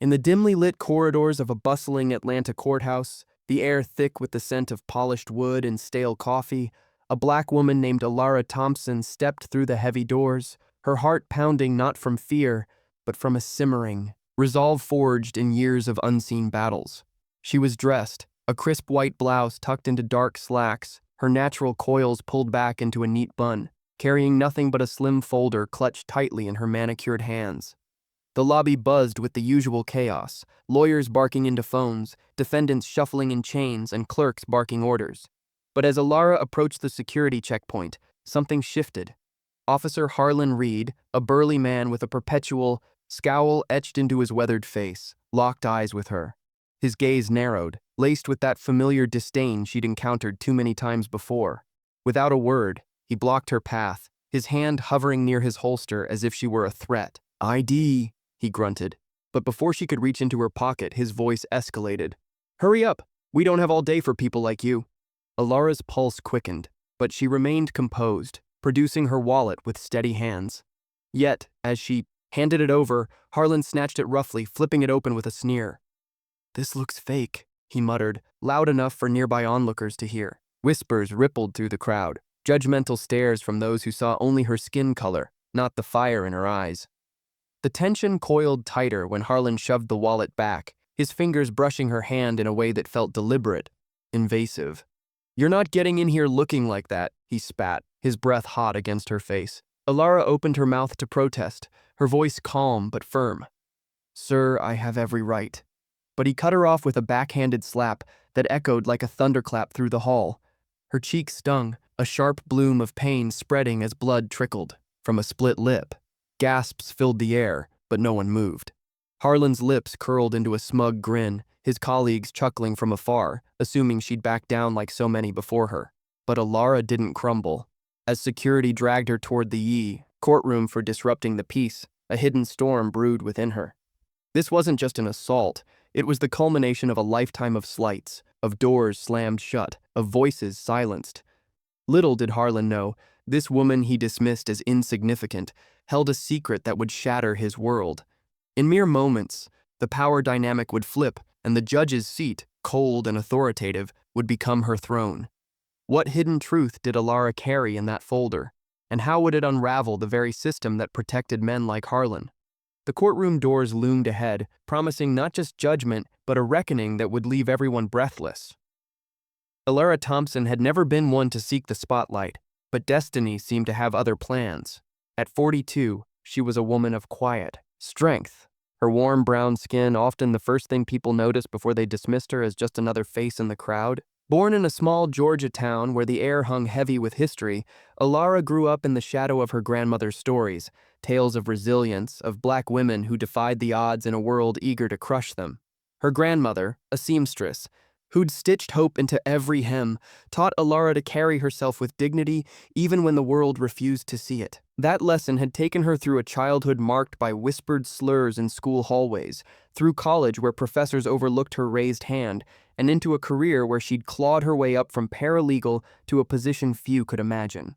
In the dimly lit corridors of a bustling Atlanta courthouse, the air thick with the scent of polished wood and stale coffee, a black woman named Elara Thompson stepped through the heavy doors, her heart pounding not from fear, but from a simmering resolve forged in years of unseen battles. She was dressed, a crisp white blouse tucked into dark slacks, her natural coils pulled back into a neat bun, carrying nothing but a slim folder clutched tightly in her manicured hands. The lobby buzzed with the usual chaos, lawyers barking into phones, defendants shuffling in chains, and clerks barking orders. But as Elara approached the security checkpoint, something shifted. Officer Harlan Reed, a burly man with a perpetual scowl etched into his weathered face, locked eyes with her. His gaze narrowed, laced with that familiar disdain she'd encountered too many times before. Without a word, he blocked her path, his hand hovering near his holster as if she were a threat. "ID," he grunted. But before she could reach into her pocket, his voice escalated. "Hurry up! We don't have all day for people like you." Elara's pulse quickened, but she remained composed, producing her wallet with steady hands. Yet, as she handed it over, Harlan snatched it roughly, flipping it open with a sneer. "This looks fake," he muttered, loud enough for nearby onlookers to hear. Whispers rippled through the crowd, judgmental stares from those who saw only her skin color, not the fire in her eyes. The tension coiled tighter when Harlan shoved the wallet back, his fingers brushing her hand in a way that felt deliberate, invasive. "You're not getting in here looking like that," he spat, his breath hot against her face. Elara opened her mouth to protest, her voice calm but firm. "Sir, I have every right." But he cut her off with a backhanded slap that echoed like a thunderclap through the hall. Her cheek stung, a sharp bloom of pain spreading as blood trickled from a split lip. Gasps filled the air, but no one moved. Harlan's lips curled into a smug grin, his colleagues chuckling from afar, assuming she'd back down like so many before her. But Elara didn't crumble. As security dragged her toward the courtroom for disrupting the peace, a hidden storm brewed within her. This wasn't just an assault, it was the culmination of a lifetime of slights, of doors slammed shut, of voices silenced. Little did Harlan know, this woman he dismissed as insignificant held a secret that would shatter his world. In mere moments, the power dynamic would flip, and the judge's seat, cold and authoritative, would become her throne. What hidden truth did Elara carry in that folder, and how would it unravel the very system that protected men like Harlan? The courtroom doors loomed ahead, promising not just judgment, but a reckoning that would leave everyone breathless. Elara Thompson had never been one to seek the spotlight, but destiny seemed to have other plans. At 42, she was a woman of quiet strength, her warm brown skin often the first thing people noticed before they dismissed her as just another face in the crowd. Born in a small Georgia town where the air hung heavy with history, Elara grew up in the shadow of her grandmother's stories, tales of resilience, of black women who defied the odds in a world eager to crush them. Her grandmother, a seamstress, who'd stitched hope into every hem, taught Elara to carry herself with dignity even when the world refused to see it. That lesson had taken her through a childhood marked by whispered slurs in school hallways, through college where professors overlooked her raised hand, and into a career where she'd clawed her way up from paralegal to a position few could imagine.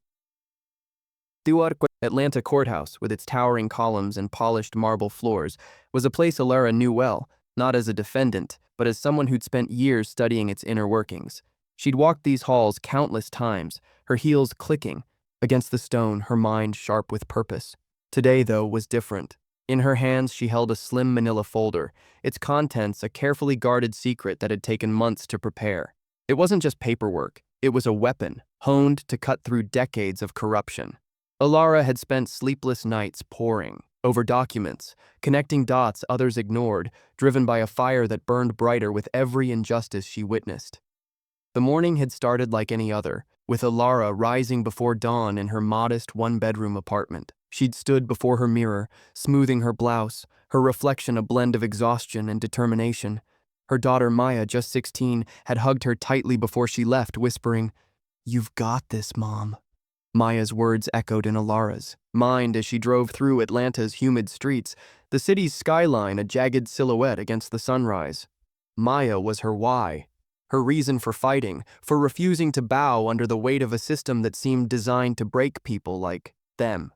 The Atlanta courthouse, with its towering columns and polished marble floors, was a place Elara knew well, not as a defendant, but as someone who'd spent years studying its inner workings. She'd walked these halls countless times, her heels clicking against the stone, her mind sharp with purpose. Today, though, was different. In her hands, she held a slim manila folder, its contents a carefully guarded secret that had taken months to prepare. It wasn't just paperwork, it was a weapon, honed to cut through decades of corruption. Elara had spent sleepless nights poring over documents, connecting dots others ignored, driven by a fire that burned brighter with every injustice she witnessed. The morning had started like any other, with Elara rising before dawn in her modest one-bedroom apartment. She'd stood before her mirror, smoothing her blouse, her reflection a blend of exhaustion and determination. Her daughter Maya, just 16, had hugged her tightly before she left, whispering, "You've got this, Mom." Maya's words echoed in Elara's mind as she drove through Atlanta's humid streets, the city's skyline a jagged silhouette against the sunrise. Maya was her why, her reason for fighting, for refusing to bow under the weight of a system that seemed designed to break people like them.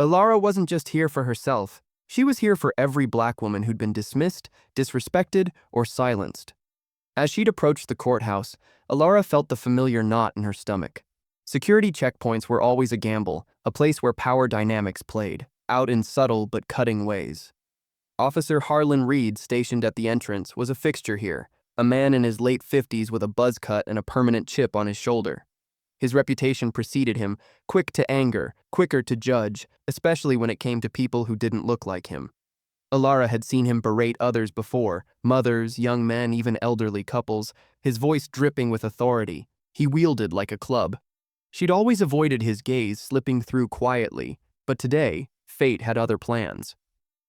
Elara wasn't just here for herself, She was here for every black woman who'd been dismissed, disrespected, or silenced. As she'd approached the courthouse, Elara felt the familiar knot in her stomach. Security checkpoints were always a gamble, a place where power dynamics played, out in subtle but cutting ways. Officer Harlan Reed, stationed at the entrance, was a fixture here, a man in his late 50s with a buzz cut and a permanent chip on his shoulder. His reputation preceded him, quick to anger, quicker to judge, especially when it came to people who didn't look like him. Elara had seen him berate others before, mothers, young men, even elderly couples, his voice dripping with authority. He wielded like a club. She'd always avoided his gaze, slipping through quietly, but today, fate had other plans.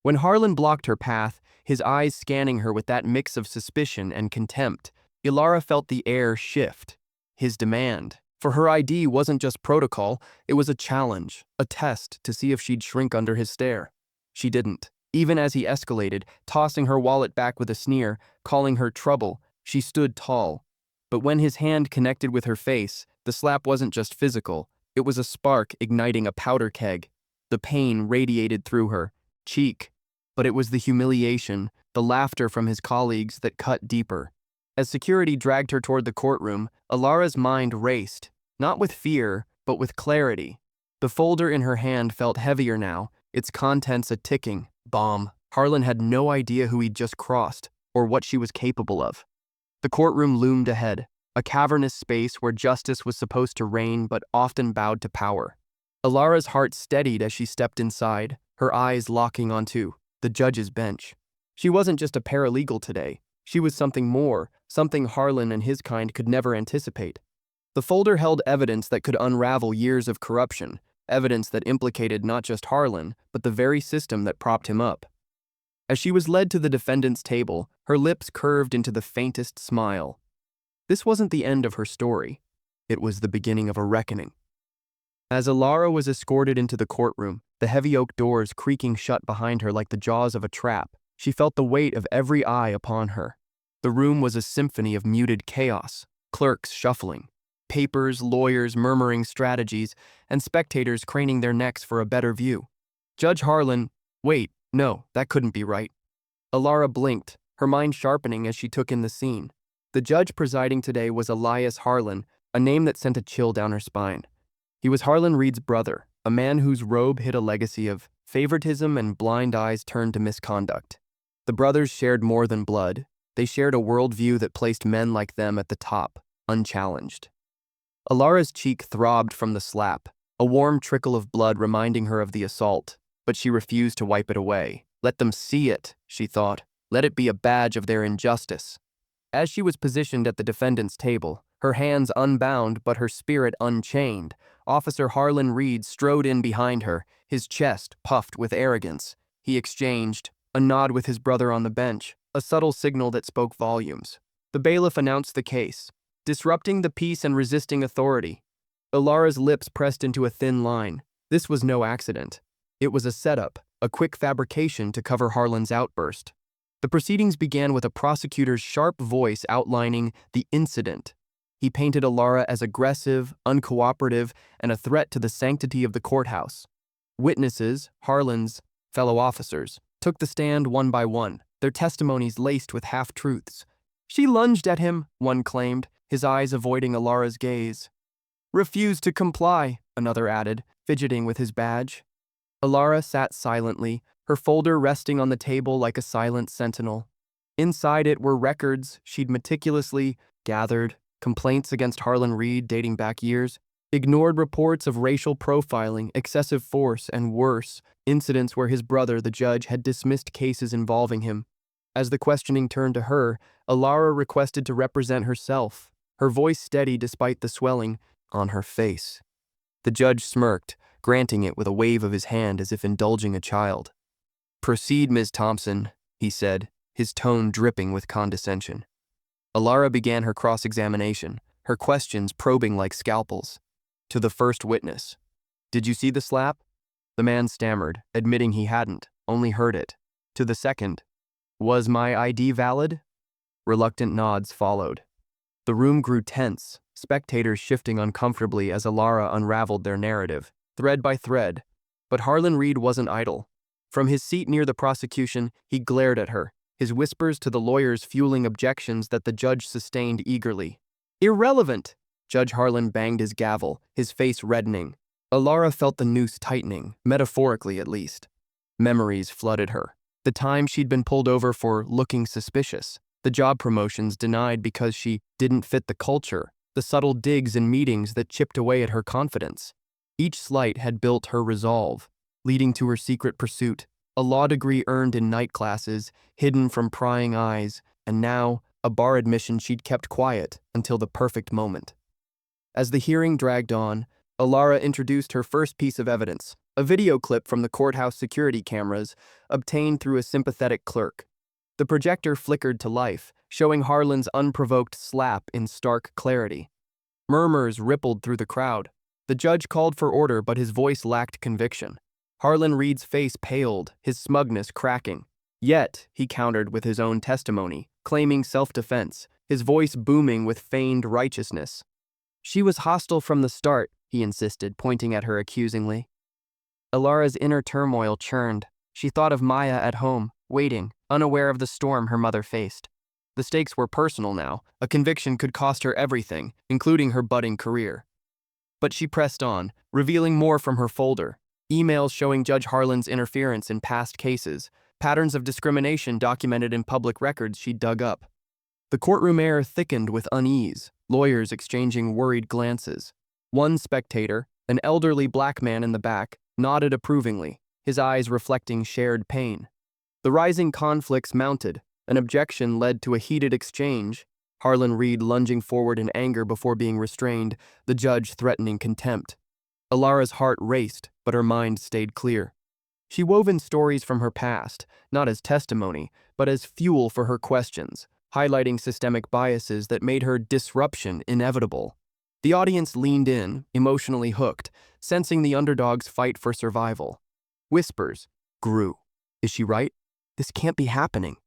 When Harlan blocked her path, his eyes scanning her with that mix of suspicion and contempt, Elara felt the air shift. His demand. For her ID wasn't just protocol, it was a challenge, a test to see if she'd shrink under his stare. She didn't. Even as he escalated, tossing her wallet back with a sneer, calling her trouble, she stood tall. But when his hand connected with her face, the slap wasn't just physical, it was a spark igniting a powder keg. The pain radiated through her cheek, but it was the humiliation, the laughter from his colleagues that cut deeper. As security dragged her toward the courtroom, Elara's mind raced, not with fear, but with clarity. The folder in her hand felt heavier now, its contents a ticking bomb. Harlan had no idea who he'd just crossed, or what she was capable of. The courtroom loomed ahead, a cavernous space where justice was supposed to reign but often bowed to power. Elara's heart steadied as she stepped inside, her eyes locking onto the judge's bench. She wasn't just a paralegal today. She was something more, something Harlan and his kind could never anticipate. The folder held evidence that could unravel years of corruption, evidence that implicated not just Harlan, but the very system that propped him up. As she was led to the defendant's table, her lips curved into the faintest smile. This wasn't the end of her story. It was the beginning of a reckoning. As Elara was escorted into the courtroom, the heavy oak doors creaking shut behind her like the jaws of a trap, she felt the weight of every eye upon her. The room was a symphony of muted chaos, clerks shuffling, papers, lawyers murmuring strategies, and spectators craning their necks for a better view. Judge Harlan, wait, no, that couldn't be right. Elara blinked, her mind sharpening as she took in the scene. The judge presiding today was Elias Harlan, a name that sent a chill down her spine. He was Harlan Reed's brother, a man whose robe hid a legacy of favoritism and blind eyes turned to misconduct. The brothers shared more than blood. They shared a worldview that placed men like them at the top, unchallenged. Elara's cheek throbbed from the slap, a warm trickle of blood reminding her of the assault, but she refused to wipe it away. Let them see it, she thought. Let it be a badge of their injustice. As she was positioned at the defendant's table, her hands unbound but her spirit unchained, Officer Harlan Reed strode in behind her, his chest puffed with arrogance. He exchanged a nod with his brother on the bench, a subtle signal that spoke volumes. The bailiff announced the case, disrupting the peace and resisting authority. Elara's lips pressed into a thin line. This was no accident. It was a setup, a quick fabrication to cover Harlan's outburst. The proceedings began with a prosecutor's sharp voice outlining the incident. He painted Elara as aggressive, uncooperative, and a threat to the sanctity of the courthouse. Witnesses, Harlan's fellow officers, took the stand one by one, their testimonies laced with half-truths. She lunged at him, one claimed, his eyes avoiding Elara's gaze. Refused to comply, another added, fidgeting with his badge. Elara sat silently, her folder resting on the table like a silent sentinel. Inside it were records she'd meticulously gathered, complaints against Harlan Reed dating back years, ignored reports of racial profiling, excessive force, and worse, incidents where his brother, the judge, had dismissed cases involving him. As the questioning turned to her, Elara requested to represent herself, her voice steady despite the swelling on her face. The judge smirked, granting it with a wave of his hand as if indulging a child. "Proceed, Ms. Thompson," he said, his tone dripping with condescension. Elara began her cross-examination, her questions probing like scalpels. To the first witness, "Did you see the slap?" The man stammered, admitting he hadn't, only heard it. To the second, "Was my ID valid?" Reluctant nods followed. The room grew tense, spectators shifting uncomfortably as Elara unraveled their narrative, thread by thread. But Harlan Reed wasn't idle. From his seat near the prosecution, he glared at her, his whispers to the lawyers fueling objections that the judge sustained eagerly. Irrelevant! Judge Harlan banged his gavel, his face reddening. Elara felt the noose tightening, metaphorically at least. Memories flooded her. The time she'd been pulled over for looking suspicious, the job promotions denied because she didn't fit the culture, the subtle digs in meetings that chipped away at her confidence. Each slight had built her resolve, leading to her secret pursuit, a law degree earned in night classes, hidden from prying eyes, and now a bar admission she'd kept quiet until the perfect moment. As the hearing dragged on, Elara introduced her first piece of evidence, a video clip from the courthouse security cameras obtained through a sympathetic clerk. The projector flickered to life, showing Harlan's unprovoked slap in stark clarity. Murmurs rippled through the crowd. The judge called for order, but his voice lacked conviction. Harlan Reed's face paled, his smugness cracking. Yet, he countered with his own testimony, claiming self-defense, his voice booming with feigned righteousness. She was hostile from the start, he insisted, pointing at her accusingly. Elara's inner turmoil churned. She thought of Maya at home, waiting, unaware of the storm her mother faced. The stakes were personal now. A conviction could cost her everything, including her budding career. But she pressed on, revealing more from her folder. Emails showing Judge Harlan's interference in past cases, patterns of discrimination documented in public records she'd dug up. The courtroom air thickened with unease, lawyers exchanging worried glances. One spectator, an elderly black man in the back, nodded approvingly, his eyes reflecting shared pain. The rising conflicts mounted. An objection led to a heated exchange, Harlan Reed lunging forward in anger before being restrained, the judge threatening contempt. Elara's heart raced, but her mind stayed clear. She wove in stories from her past, not as testimony, but as fuel for her questions, highlighting systemic biases that made her disruption inevitable. The audience leaned in, emotionally hooked, sensing the underdog's fight for survival. Whispers grew. Is she right? This can't be happening.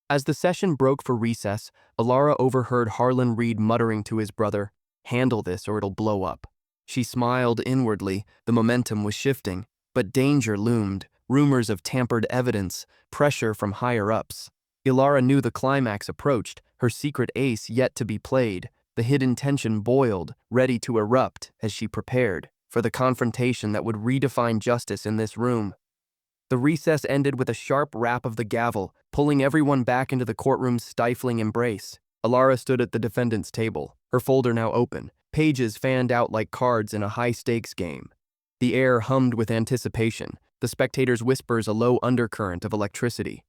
As the session broke for recess, Elara overheard Harlan Reed muttering to his brother, "Handle this or it'll blow up." She smiled inwardly, the momentum was shifting, but danger loomed, rumors of tampered evidence, pressure from higher-ups. Elara knew the climax approached, her secret ace yet to be played. The hidden tension boiled, ready to erupt as she prepared for the confrontation that would redefine justice in this room. The recess ended with a sharp rap of the gavel, pulling everyone back into the courtroom's stifling embrace. Elara stood at the defendant's table, her folder now open, pages fanned out like cards in a high-stakes game. The air hummed with anticipation, the spectators' whispers a low undercurrent of electricity.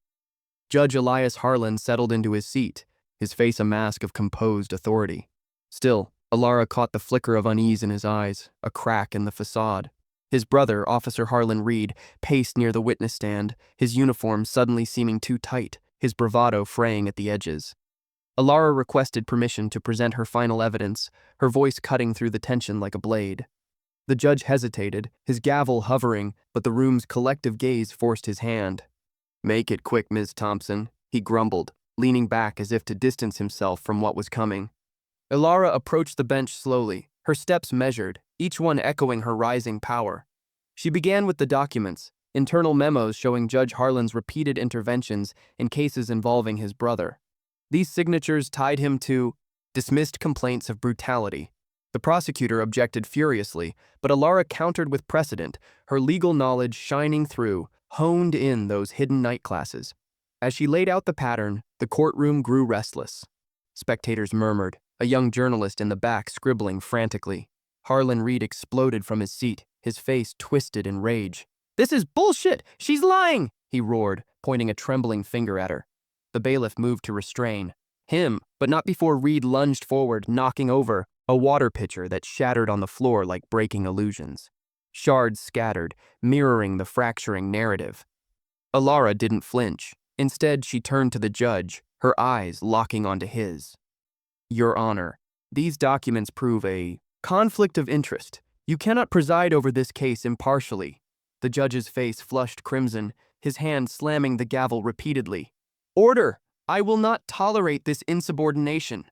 Judge Elias Harlan settled into his seat, his face a mask of composed authority. Still, Elara caught the flicker of unease in his eyes, a crack in the facade. His brother, Officer Harlan Reed, paced near the witness stand, his uniform suddenly seeming too tight, his bravado fraying at the edges. Elara requested permission to present her final evidence, her voice cutting through the tension like a blade. The judge hesitated, his gavel hovering, but the room's collective gaze forced his hand. "Make it quick, Ms. Thompson," he grumbled, leaning back as if to distance himself from what was coming. Elara approached the bench slowly, her steps measured, each one echoing her rising power. She began with the documents, internal memos showing Judge Harlan's repeated interventions in cases involving his brother. These signatures tied him to dismissed complaints of brutality. The prosecutor objected furiously, but Elara countered with precedent, her legal knowledge shining through, honed in those hidden night classes. As she laid out the pattern, the courtroom grew restless. Spectators murmured, a young journalist in the back scribbling frantically. Harlan Reed exploded from his seat, his face twisted in rage. "This is bullshit! She's lying!" he roared, pointing a trembling finger at her. The bailiff moved to restrain him, but not before Reed lunged forward, knocking over a water pitcher that shattered on the floor like breaking illusions. Shards scattered, mirroring the fracturing narrative. Elara didn't flinch. Instead, she turned to the judge, her eyes locking onto his. "Your Honor, these documents prove a conflict of interest. You cannot preside over this case impartially." The judge's face flushed crimson, his hand slamming the gavel repeatedly. "Order! I will not tolerate this insubordination."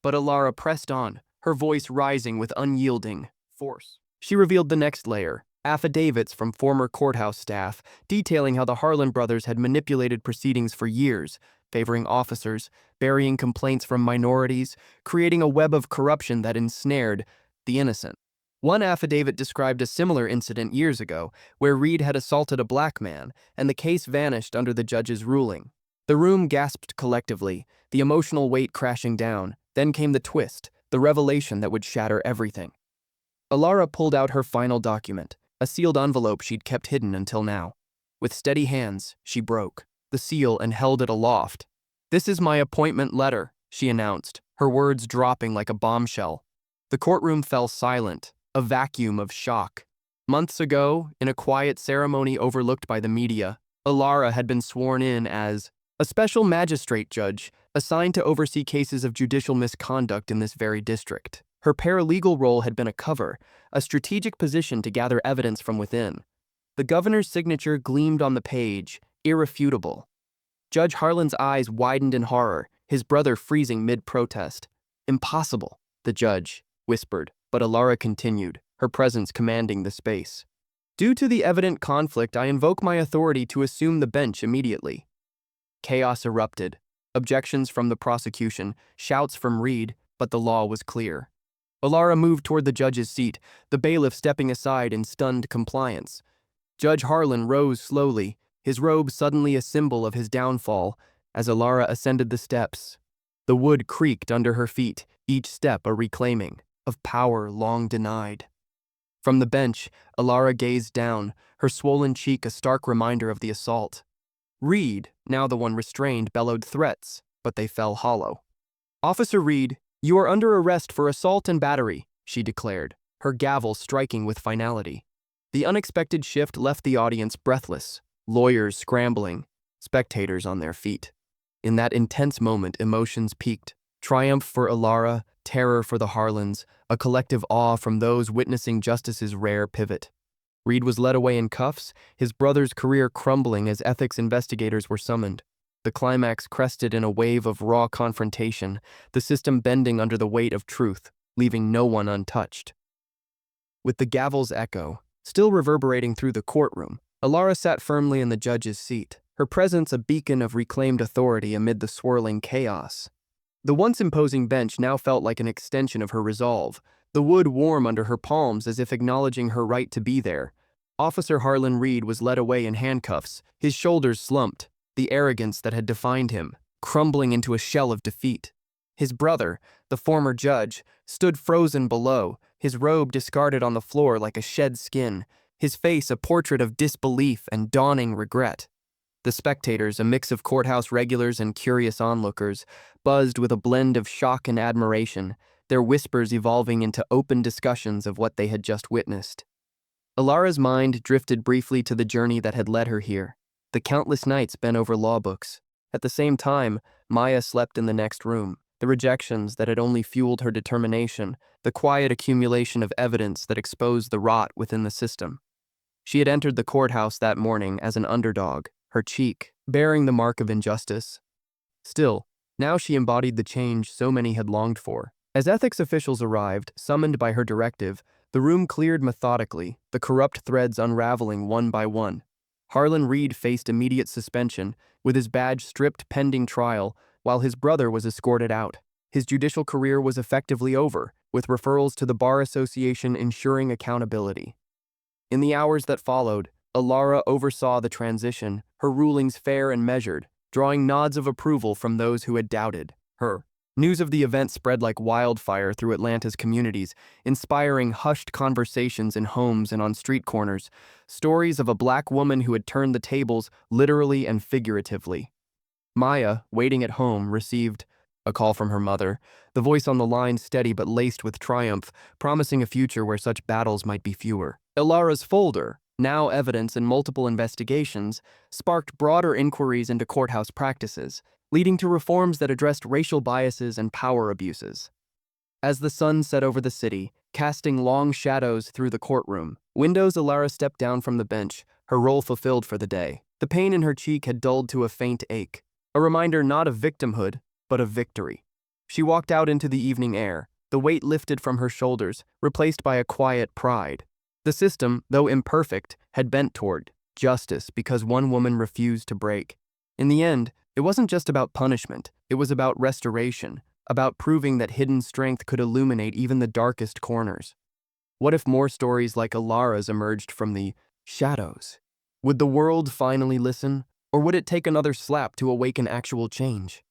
But Elara pressed on, her voice rising with unyielding force. She revealed the next layer, Affidavits from former courthouse staff detailing how the Harlan brothers had manipulated proceedings for years, favoring officers, burying complaints from minorities, creating a web of corruption that ensnared the innocent. One affidavit described a similar incident years ago, where Reed had assaulted a black man, and the case vanished under the judge's ruling. The room gasped collectively, the emotional weight crashing down. Then came the twist, the revelation that would shatter everything. Elara pulled out her final document, a sealed envelope she'd kept hidden until now. With steady hands, she broke the seal and held it aloft. "This is my appointment letter," she announced, her words dropping like a bombshell. The courtroom fell silent, a vacuum of shock. Months ago, in a quiet ceremony overlooked by the media, Elara had been sworn in as a special magistrate judge assigned to oversee cases of judicial misconduct in this very district. Her paralegal role had been a cover, a strategic position to gather evidence from within. The governor's signature gleamed on the page, irrefutable. Judge Harlan's eyes widened in horror, his brother freezing mid-protest. "Impossible," the judge whispered, but Elara continued, her presence commanding the space. "Due to the evident conflict, I invoke my authority to assume the bench immediately." Chaos erupted. Objections from the prosecution, shouts from Reed, but the law was clear. Elara moved toward the judge's seat, the bailiff stepping aside in stunned compliance. Judge Harlan rose slowly, his robe suddenly a symbol of his downfall. As Elara ascended the steps, the wood creaked under her feet, each step a reclaiming of power long denied. From the bench, Elara gazed down, her swollen cheek a stark reminder of the assault. Reed, now the one restrained, bellowed threats, but they fell hollow. "Officer Reed, you are under arrest for assault and battery," she declared, her gavel striking with finality. The unexpected shift left the audience breathless, lawyers scrambling, spectators on their feet. In that intense moment, emotions peaked. Triumph for Elara, terror for the Harlans, a collective awe from those witnessing justice's rare pivot. Reed was led away in cuffs, his brother's career crumbling as ethics investigators were summoned. The climax crested in a wave of raw confrontation, the system bending under the weight of truth, leaving no one untouched. With the gavel's echo still reverberating through the courtroom, Elara sat firmly in the judge's seat, her presence a beacon of reclaimed authority amid the swirling chaos. The once imposing bench now felt like an extension of her resolve, the wood warm under her palms as if acknowledging her right to be there. Officer Harlan Reed was led away in handcuffs, his shoulders slumped, the arrogance that had defined him crumbling into a shell of defeat. His brother, the former judge, stood frozen below, his robe discarded on the floor like a shed skin, his face a portrait of disbelief and dawning regret. The spectators, a mix of courthouse regulars and curious onlookers, buzzed with a blend of shock and admiration, their whispers evolving into open discussions of what they had just witnessed. Elara's mind drifted briefly to the journey that had led her here, the countless nights bent over law books. At the same time, Maya slept in the next room, the rejections that had only fueled her determination, the quiet accumulation of evidence that exposed the rot within the system. She had entered the courthouse that morning as an underdog, her cheek bearing the mark of injustice. Still, now she embodied the change so many had longed for. As ethics officials arrived, summoned by her directive, the room cleared methodically, the corrupt threads unraveling one by one. Harlan Reed faced immediate suspension, with his badge stripped pending trial, while his brother was escorted out. His judicial career was effectively over, with referrals to the Bar Association ensuring accountability. In the hours that followed, Elara oversaw the transition, her rulings fair and measured, drawing nods of approval from those who had doubted her. News of the event spread like wildfire through Atlanta's communities, inspiring hushed conversations in homes and on street corners, stories of a black woman who had turned the tables literally and figuratively. Maya, waiting at home, received a call from her mother, the voice on the line steady but laced with triumph, promising a future where such battles might be fewer. Elara's folder, now evidence in multiple investigations, sparked broader inquiries into courthouse practices, leading to reforms that addressed racial biases and power abuses. As the sun set over the city, casting long shadows through the courtroom, Elara stepped down from the bench, her role fulfilled for the day. The pain in her cheek had dulled to a faint ache, a reminder not of victimhood, but of victory. She walked out into the evening air, the weight lifted from her shoulders, replaced by a quiet pride. The system, though imperfect, had bent toward justice because one woman refused to break. In the end, it wasn't just about punishment, it was about restoration, about proving that hidden strength could illuminate even the darkest corners. What if more stories like Elara's emerged from the shadows? Would the world finally listen, or would it take another slap to awaken actual change?